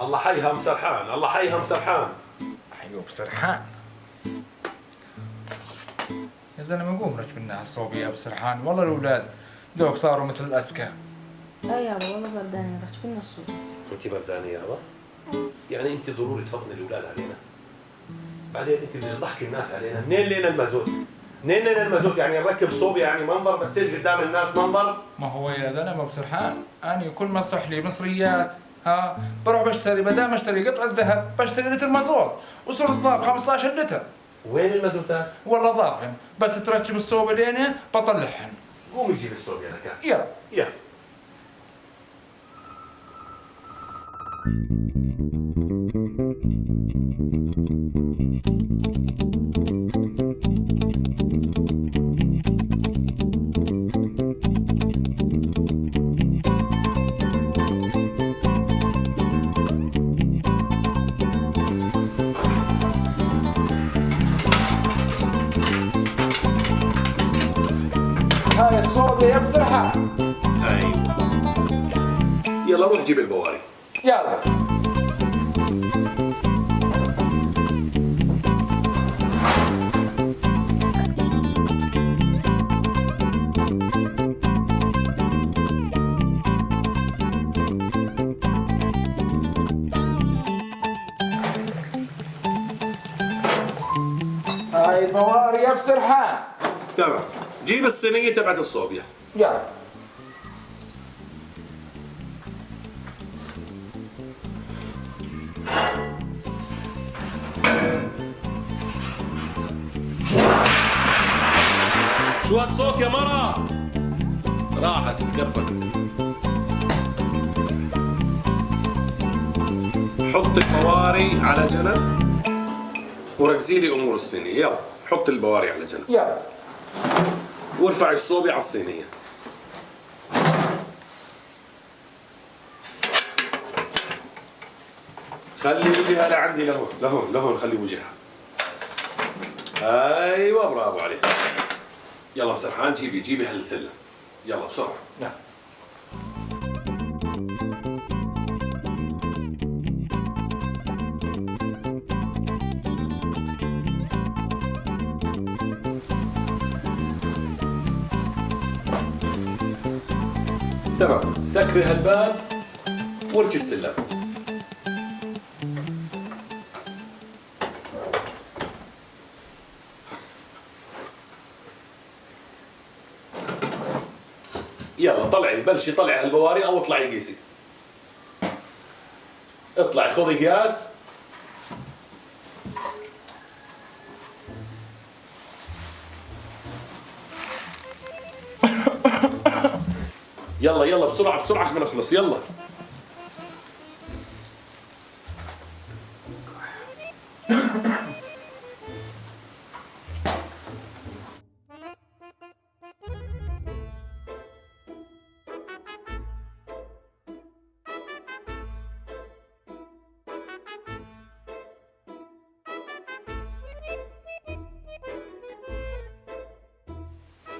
الله حيها مسرحان، الله حيها مسرحان. ايوه بسرحان. يا زلمه قوم رج منا هالصوب يا بسرحان، والله الاولاد دوك صاروا مثل الاذكى. لا يابا والله بردانة رج منا الصوب. انت بردانه يابا؟ يعني انت ضروري تفطني الاولاد علينا؟ بعدين انت بدك تضحكي الناس علينا، منين لنا المازوت؟ منين لنا المازوت؟ يعني نركب صوب يعني منظر بس ايش قدام الناس منظر؟ ما هو يا زلمه بسرحان، اني كل ما صح لي مصريات بروح بشتري، بدل ما اشتري قطعه ذهب بشتري لتر مازوت وصرت ضاب 15 لتر. وين المازوتات؟ والله ضابهم، بس تركب الصوب لينه بطلعهن. قومي جيب الصوب يا لكان. يلا يلا. هاي الصوب يا بسرحان. ايوه. يلا روح جيب البواري. يلا. هاي البواري يا بسرحان. تمام. جيب الصينيه تبعت الصوب يلا. يلا. شو هالصوت يا مرة؟ راحت اتكرفتت. حط البواري على جنب وركزي لي امور الصينيه، يلا حط البواري على جنب. يلا. وارفع الصوبي على الصينيه. خلي وجهها لعندي لهون لهون لهون، خلي وجهها. ايوه برافو عليك. يلا بسرحان جيبي هالسلم، يلا بسرعه. نعم. تمام. سكري هالباب وارجي السلم. يلا طلعي، بلشي طلعي هالبواري او اطلعي قيسي. اطلعي خذي قياس. يلا يلا بسرعة بسرعة عشان نخلص، يلا.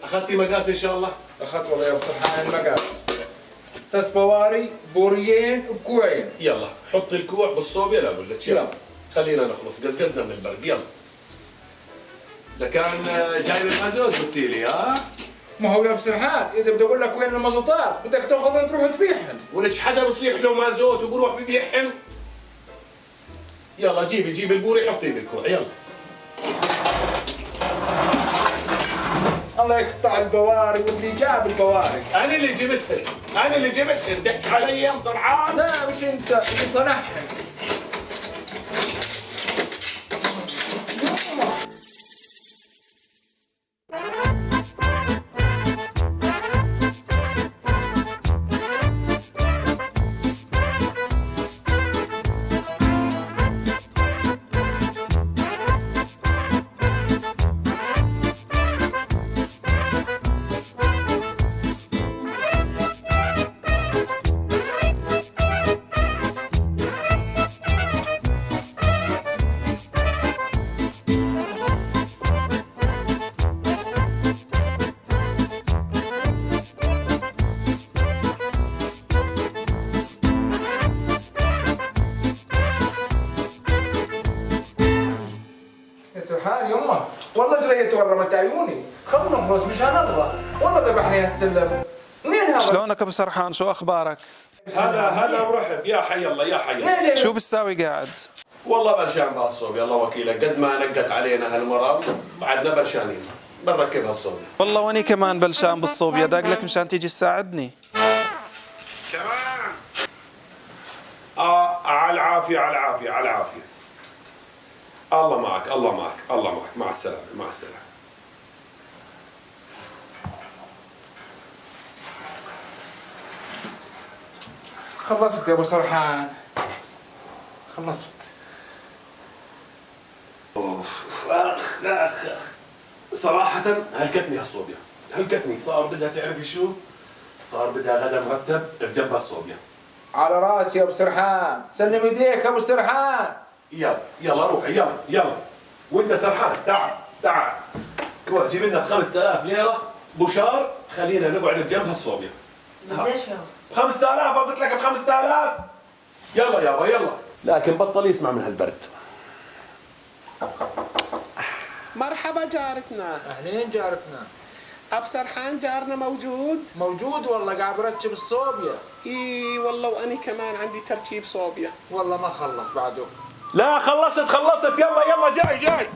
اخذتي مقاس ان شاء الله؟ اخذت والله يا بسرحان المقاس. 3 بواري بوريين بكوعين. يلا حطي الكوع بالصوب، يلا اقول لك يلا. خلينا نخلص، قزقزنا من البرد، يلا. لكان جايب المازوت قلتي لي ها؟ ما هو يا بسرحان اذا بدي اقول لك وين المازوتات بدك تاخذهم تروح تبيعهم. ولك حدا بصيح له مازوت وبروح ببيعهم؟ يلا جيبي البوري حطيه بالكوع، يلا. الله يقطع البواري واللي جاب البواري. انا اللي جبتهن، تحكي علي يا مسرحان؟ لا مش انت اللي صنعهم. سرحان يمه والله جريت ورمت عيوني خل نخلص مشان الله والله ذبحني هالسلم منين هذا؟ شلونك ابو سرحان شو اخبارك؟ هلا ورحب يا حي الله يا حي. شو بتساوي قاعد؟ والله برشان بهالصوب يلا وكيلك قد ما نقت علينا هالمرض بعدنا برشانين بنركب هالصوب. والله واني كمان بلشان بالصوبيا داق لك مشان تيجي تساعدني. كمان على العافية على العافية على العافية. الله معك الله معك الله معك مع السلامة مع السلامة. خلصت يا ابو سرحان خلصت. اوف اخ اخ اخ صراحة هلكتني هالصوبيا هلكتني. صار بدها تعرفي شو؟ صار بدها غدا مرتب بجنب هالصوبيا. على راسي يا ابو سرحان سلم ايديك يا ابو سرحان. يلا روحي يلا وانت سرحان تعال روح جيب لنا ب 5000 ليرة بوشار خلينا نقعد بجنب هالصوبيا. قديش يابا؟ 5000 قلت لك ب 5000. يلا يابا يلا لكن بطل يسمع من هالبرد. مرحبا جارتنا. اهلين جارتنا. اب سرحان جارنا موجود؟ موجود والله قاعد برتب الصوبيا. اي والله واني كمان عندي ترتيب صوبيا. والله ما خلص بعده. لا خلصت يلا جاي